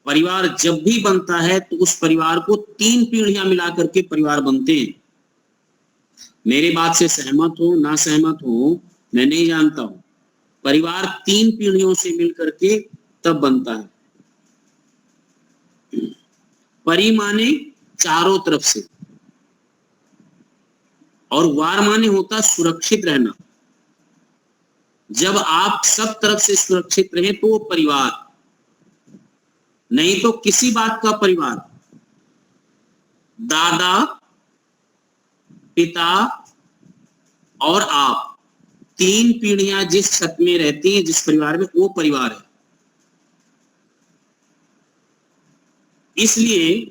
S3: परिवार जब भी बनता है तो उस परिवार को 3 पीढ़ियां मिला करके परिवार बनते हैं। मेरे बात से सहमत हो ना सहमत हो मैं नहीं जानता हूं, परिवार 3 पीढ़ियों से मिलकर के तब बनता है। परि माने चारों तरफ से, और वार माने होता सुरक्षित रहना। जब आप सब तरफ से सुरक्षित रहें तो वो परिवार, नहीं तो किसी बात का परिवार। दादा, पिता और आप, 3 पीढ़ियां जिस छत में रहती हैं, जिस परिवार में, वो परिवार है। इसलिए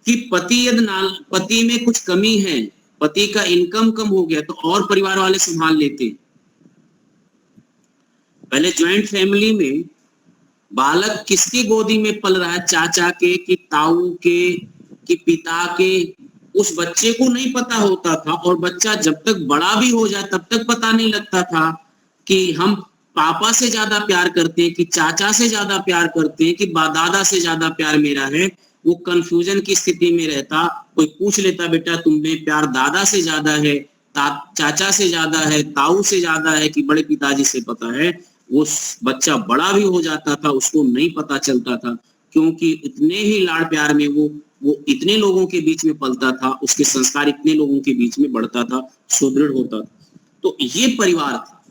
S3: कि पति में कुछ कमी है, पति का इनकम कम हो गया तो और परिवार वाले संभाल लेते। पहले ज्वाइंट फैमिली में बालक किसकी गोदी में पल रहा है, चाचा के कि ताऊ के कि पिता के, उस बच्चे को नहीं पता होता था। और बच्चा जब तक बड़ा भी हो जाए तब तक पता नहीं लगता था कि हम पापा से ज्यादा प्यार करते हैं कि चाचा से ज्यादा प्यार करते हैं कि दादा से ज्यादा प्यार मेरा है। वो कंफ्यूजन की स्थिति में रहता। कोई पूछ लेता बेटा तुम्हें प्यार दादा से ज्यादा है, चाचा से ज्यादा है, ताऊ से ज्यादा है कि बड़े पिताजी से पता है। वो बच्चा बड़ा भी हो जाता था, उसको नहीं पता चलता था, क्योंकि इतने ही लाड़ प्यार में वो इतने लोगों के बीच में पलता था, उसके संस्कार इतने लोगों के बीच में बढ़ता था, सुदृढ़ होता था। तो ये परिवार था,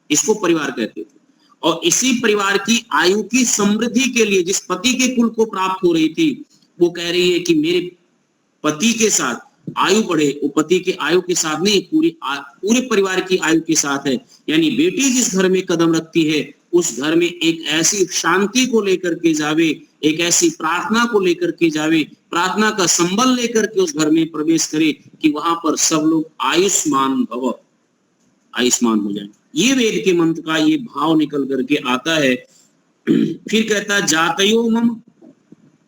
S3: इसको परिवार कहते थे। और इसी परिवार की आयु की समृद्धि के लिए जिस पति के कुल को प्राप्त हो रही थी, वो कह रही है कि मेरे पति के साथ आयु बढ़े। वो पति के आयु के साथ नहीं, पूरे परिवार की आयु के साथ है। यानी बेटी जिस घर में कदम रखती है उस घर में एक ऐसी शांति को लेकर के जावे, एक ऐसी प्रार्थना को लेकर के जावे, प्रार्थना का संबल लेकर के उस घर में प्रवेश करे कि वहां पर सब लोग आयुष्मान भव, आयुष्मान हो जाए। ये वेद के मंत्र का ये भाव निकल करके आता है। फिर कहता जातयो मम,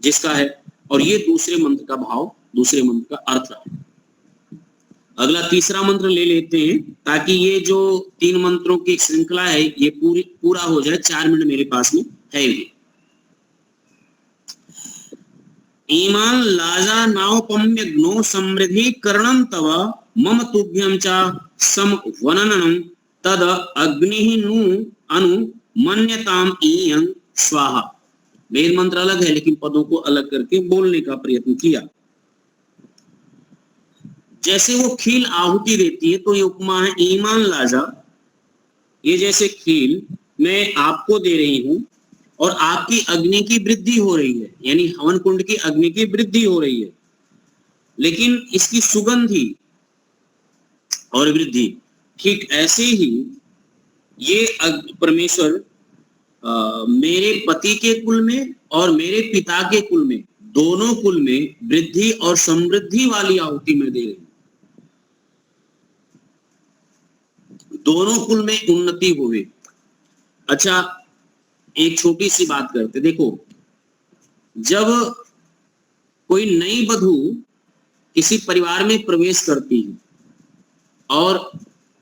S3: जिसका है, और ये दूसरे मंत्र का भाव, दूसरे मंत्र का अर्थ है। अगला तीसरा मंत्र ले लेते हैं ताकि ये जो 3 मंत्रों की श्रृंखला है ये पूरा हो जाए। 4 मिनट मेरे पास में है। ईमान लाजा नावपम्य ग्नो समृद्धि करणम तव मम तुभ्यम चा सम वननम तद अग्नि नु अनु मन्यताम ईयं स्वाहा। वेद मंत्र अलग है लेकिन पदों को अलग करके बोलने का प्रयत्न किया। जैसे वो खील आहुति देती है तो ये उपमा है ईमान लाजा। ये जैसे खील मैं आपको दे रही हूं और आपकी अग्नि की वृद्धि हो रही है, यानी हवन कुंड की अग्नि की वृद्धि हो रही है, लेकिन इसकी सुगंधी और वृद्धि ठीक ऐसे ही ये परमेश्वर मेरे पति के कुल में और मेरे पिता के कुल में, दोनों कुल में वृद्धि और समृद्धि वाली आहुति में दे रही हूं। दोनों कुल में उन्नति हुई। अच्छा, एक छोटी सी बात करते, देखो जब कोई नई वधू किसी परिवार में प्रवेश करती है और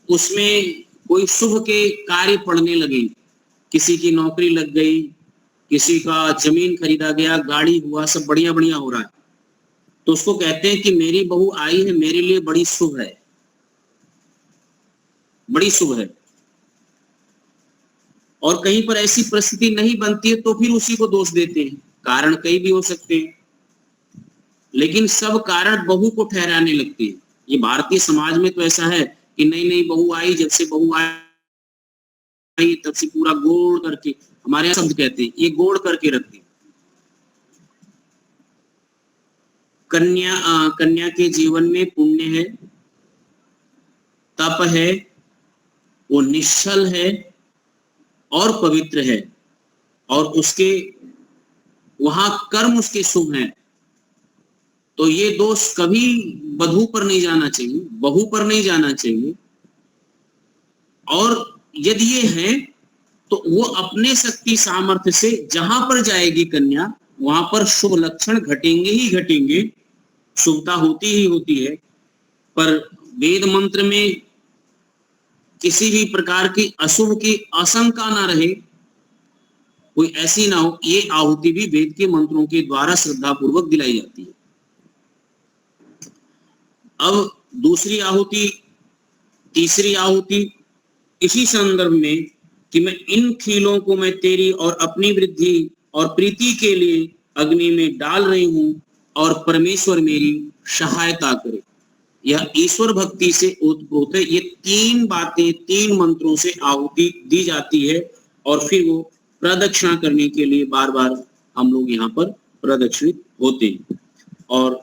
S3: उसमें कोई शुभ के कार्य पड़ने लगे, किसी की नौकरी लग गई, किसी का जमीन खरीदा गया, गाड़ी हुआ, सब बढ़िया बढ़िया हो रहा है, तो उसको कहते हैं कि मेरी बहू आई है, मेरे लिए बड़ी शुभ है, बड़ी शुभ है। और कहीं पर ऐसी परिस्थिति नहीं बनती है तो फिर उसी को दोष देते हैं। कारण कई भी हो सकते हैं, लेकिन सब कारण बहू को ठहराने लगते हैं। ये भारतीय समाज में तो ऐसा है कि नहीं नहीं बहू आई, जब से बहू आई तब से पूरा गोड़ करके, हमारे यहाँ शब्द कहते हैं, ये गोड़ करके रखते हैं। कन्या के जीवन में पुण्य है, तप है, वो निश्चल है और पवित्र है, और उसके वहां कर्म उसके शुभ हैं। तो ये दोष कभी वधू पर नहीं जाना चाहिए, बहू पर नहीं जाना चाहिए। और यदि ये है तो वो अपने शक्ति सामर्थ्य से जहां पर जाएगी कन्या, वहां पर शुभ लक्षण घटेंगे ही घटेंगे, शुभता होती ही होती है। पर वेद मंत्र में किसी भी प्रकार की अशुभ की आशंका ना रहे, कोई ऐसी ना हो, ये आहुति भी वेद के मंत्रों के द्वारा श्रद्धा पूर्वक दिलाई जाती है। अब दूसरी आहुति, तीसरी आहुति इसी संदर्भ में कि मैं इन खीलों को मैं तेरी और अपनी वृद्धि और प्रीति के लिए अग्नि में डाल रही हूं, और परमेश्वर मेरी सहायता करे। यह ईश्वर भक्ति से ओतप्रोत है। ये तीन बातें, तीन मंत्रों से आहुति दी जाती है, और फिर वो प्रदक्षिणा करने के लिए बार बार हम लोग यहाँ पर प्रदक्षिणित होते हैं और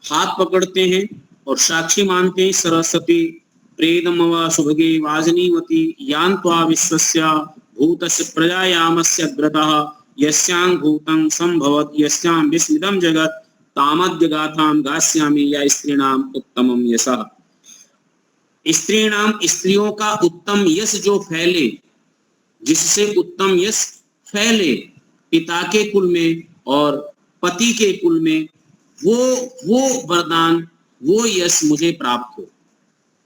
S3: हाथ पकड़ते हैं और साक्षी मानते हैं। सरस्वती प्रेदमवा सुभगे वाजनीवती यां त्वा विश्वस्य भूतस्य प्रजायामस्य ग्रतः यस्यां भूतं संभवत यस्यां विस्मितं जगत तामद्य गाथां गास्यामि या स्त्रीणाम उत्तमम यशः। स्त्रीणाम, स्त्रियों का उत्तम यश जो फैले, जिससे उत्तम यश फैले पिता के कुल में और पति के कुल में, वो वरदान, वो यश मुझे प्राप्त हो।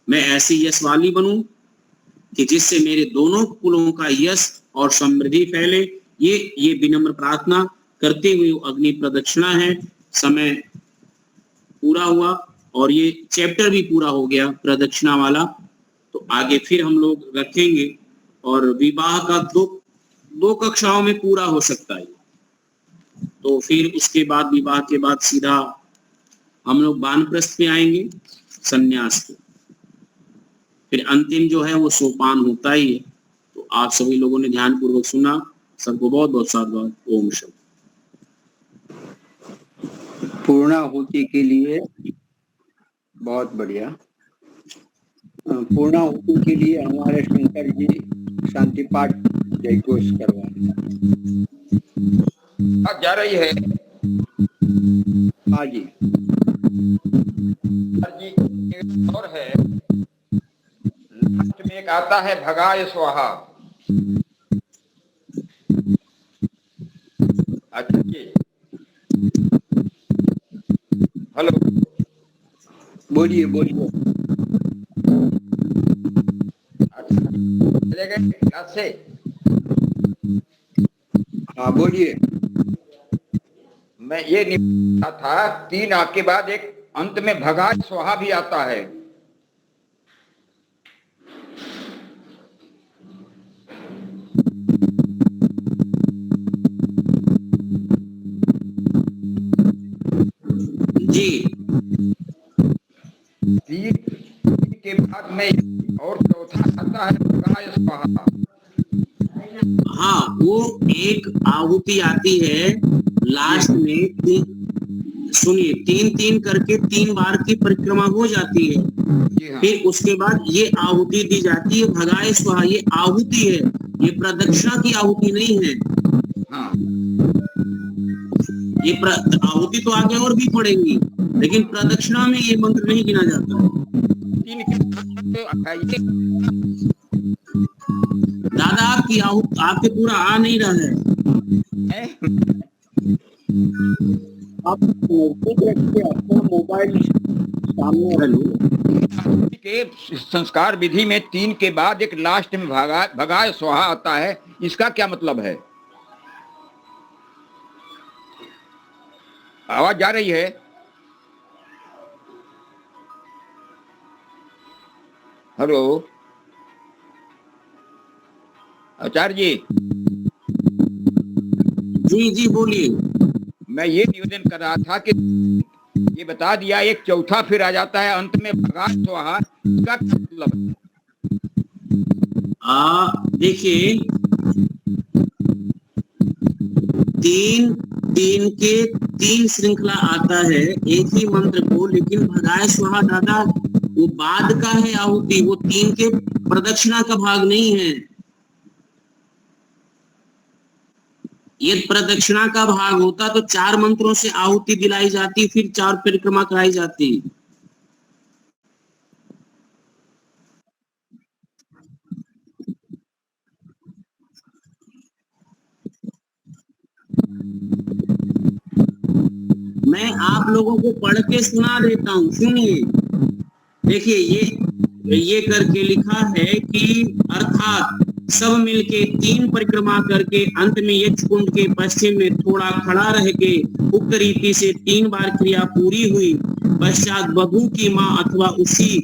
S3: मैं ऐसी यश वाली बनूं कि जिससे मेरे दोनों कुलों का यश और समृद्धि फैले। ये विनम्र प्रार्थना करते हुए अग्नि प्रदक्षिणा है। समय पूरा हुआ और ये चैप्टर भी पूरा हो गया प्रदक्षिणा वाला। तो आगे फिर हम लोग रखेंगे, और विवाह का दो कक्षाओं में पूरा हो सकता है। तो फिर उसके बाद, विवाह के बाद सीधा हम लोग वानप्रस्थ में आएंगे, संन्यास को। फिर अंतिम जो है वो सोपान होता ही है। तो आप सभी लोगों ने ध्यान पूर्वक सुना, सबको बहुत बहुत साधुवाद। ओम शांति।
S1: पूर्णाहुति के लिए बहुत बढ़िया। पूर्णाहुति के लिए हमारे शंकर जी शांति पाठ जय घोष करवाए
S5: जा रही है।
S1: हाँ जी।
S5: और है लास्ट में एक आता है भगाय स्वाहा। अच्छा जी, हेलो,
S1: बोलिए बोलिए।
S5: अच्छा चले गए क्लास से?
S1: हाँ बोलिए।
S5: मैं ये नहीं पता था, 3 आंख के बाद एक अंत में भगाय स्वाहा भी आता है।
S3: जी,
S5: 3 के बाद में और चौथा आता है भगाय स्वाहा।
S3: हाँ, वो एक आहुति आती है लास्ट में। सुनिए, 3-3 करके 3 बार की परिक्रमा हो जाती है।
S5: हाँ।
S3: फिर उसके बाद ये आहुति दी जाती है भगाय स्वाहा। ये आहुति है, ये प्रदक्षिणा की आहुति नहीं है।
S5: हाँ।
S3: ये आहुति तो आगे और भी पड़ेंगी, लेकिन प्रदक्षिणा में ये मंत्र नहीं गिना जाता।
S5: 3 के
S3: दादा आपकी आहुति आपके पूरा आ नहीं रहा है।
S1: आप नजदीक रखिए अपना मोबाइल सामने।
S5: हेलो, के संस्कार विधि में 3 के बाद एक लास्ट में भगाय स्वाहा आता है, इसका क्या मतलब है? आवाज जा रही है? हेलो आचार्य जी।
S3: जी जी बोलिए।
S5: मैं ये निवेदन कर रहा था कि ये बता दिया एक चौथा फिर आ जाता है अंत में भगा स्वाहा, इसका क्या मतलब है?
S3: देखिए, तीन तीन के तीन श्रृंखला आता है एक ही मंत्र को, लेकिन भगाए स्वाहा दादा वो बाद का है आहुति, वो तीन के प्रदक्षिणा का भाग नहीं है। ये प्रदक्षिणा का भाग होता तो 4 मंत्रों से आहुति दिलाई जाती, फिर 4 परिक्रमा कराई जाती। मैं आप लोगों को पढ़ के सुना देता हूँ, सुनिए। देखिए ये करके लिखा है कि अर्थात सब मिलके 3 परिक्रमा करके अंत में यक्ष कुंड के पश्चिम में थोड़ा खड़ा रह के उक्त रीति से 3 बार क्रिया पूरी हुई। पश्चात वधू की माँ अथवा उसी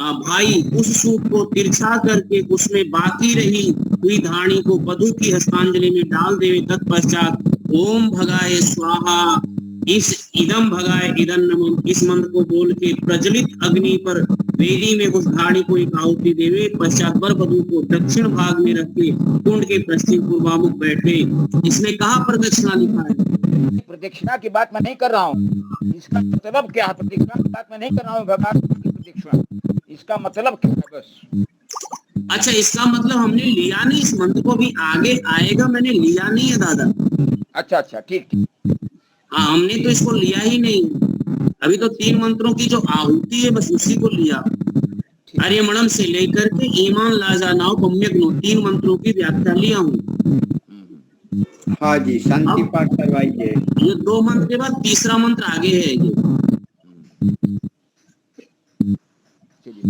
S3: भाई उस सूप को तिरछा करके उसमें बाकी रही हुई धाणी को वधू की हस्तांजलि में डाल देवे। तत्पश्चात ओम भगाए स्वाहा इस इदम भगाए इदम नमः इस मंत्र को बोल के प्रज्वलित अग्नि पर वेदी में उस धाड़ी को एक आहुति देवे। पश्चात वर वधू को दक्षिण भाग में रख के कुंड के पश्चिम पूर्वामुख बैठे। इसमें कहाँ प्रदक्षिणा लिखा है?
S5: प्रदक्षिणा की बात मैं नहीं कर रहा हूँ, इसका मतलब क्या है? प्रदक्षिणा की बात मैं नहीं कर रहा हूँ, भगवान की प्रदक्षिणा, इसका मतलब क्या है बस।
S3: अच्छा, इसका मतलब हमने लिया नहीं, इस मंत्र को भी आगे आएगा, मैंने लिया नहीं है दादा।
S5: अच्छा अच्छा ठीक।
S3: हाँ, हमने तो इसको लिया ही नहीं, अभी तो 3 मंत्रों की जो आहुति है बस उसी को लिया। आर्यमणम से लेकर के ईमान लाजा नाव पम्यग्नो 3 मंत्रों की व्याख्या लिया हूँ।
S1: हाँ जी, शांति पाठ करवाइए।
S3: ये 2 मंत्र के बाद तीसरा मंत्र आगे है ये।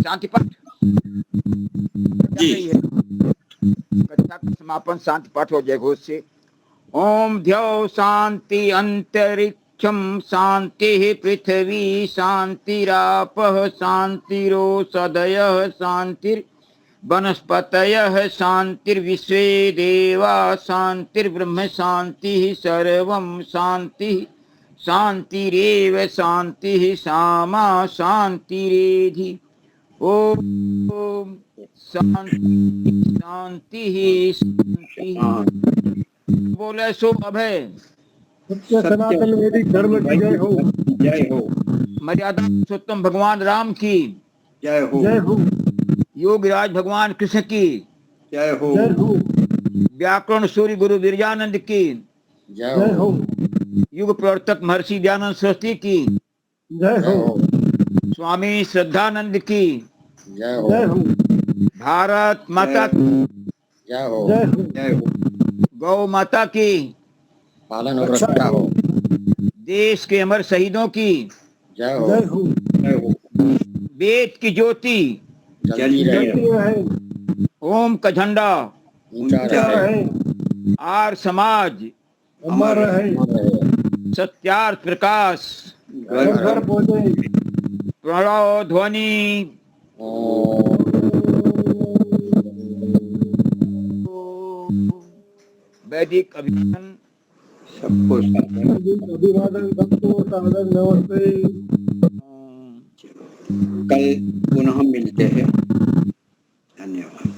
S5: शांति पाठ
S3: जी।
S5: कथा का समापन शांति पाठ हो जाए घोष से। ओम ध्यो शांति अंतरिक्षम शांति पृथ्वी शांतिरापः शांतिरोषधयः शांतिर वनस्पतयः शांतिर्विश्वे देवा शांतिर्ब्रह्म शांतिः सर्वं शांतिः शांतिरेव शांतिः सामा शांतिरेधि। ओम शांति शांति शांति। बोले सो अभय।
S6: सत्य सनातन वैदिक धर्म की जय हो।
S1: जय हो।
S5: मर्यादा पुरुषोत्तम भगवान राम की
S1: जय हो।
S6: जय हो।
S5: योगराज भगवान कृष्ण की
S1: जय हो।
S6: जय हो।
S5: व्याकरण सूर्य गुरु विरजानंद की
S6: जय हो।
S5: युग प्रवर्तक महर्षि दयानंद सरस्वती की
S6: जय हो।
S5: स्वामी श्रद्धानंद की
S6: जय हो।
S5: भारत माता की
S6: जय हो। जय हो।
S1: जय हो।
S5: गौ माता की
S6: पालन और रक्षा हो।
S5: देश के अमर शहीदों की
S6: जय हो। जय हो।
S1: जय हो।
S5: वेद की ज्योति
S1: जल्दी रहे।
S5: ओम का झंडा
S6: ऊंचा रहे।
S5: आर समाज
S6: अमर रहे।
S5: सत्यार्थ प्रकाश
S6: घर घर पहुंचे।
S5: प्रणव ध्वनि। वैदिक अभियान
S1: सबको सादर
S6: अभिवादन, सबको सादर नमस्ते।
S1: कल पुनः मिलते हैं। धन्यवाद।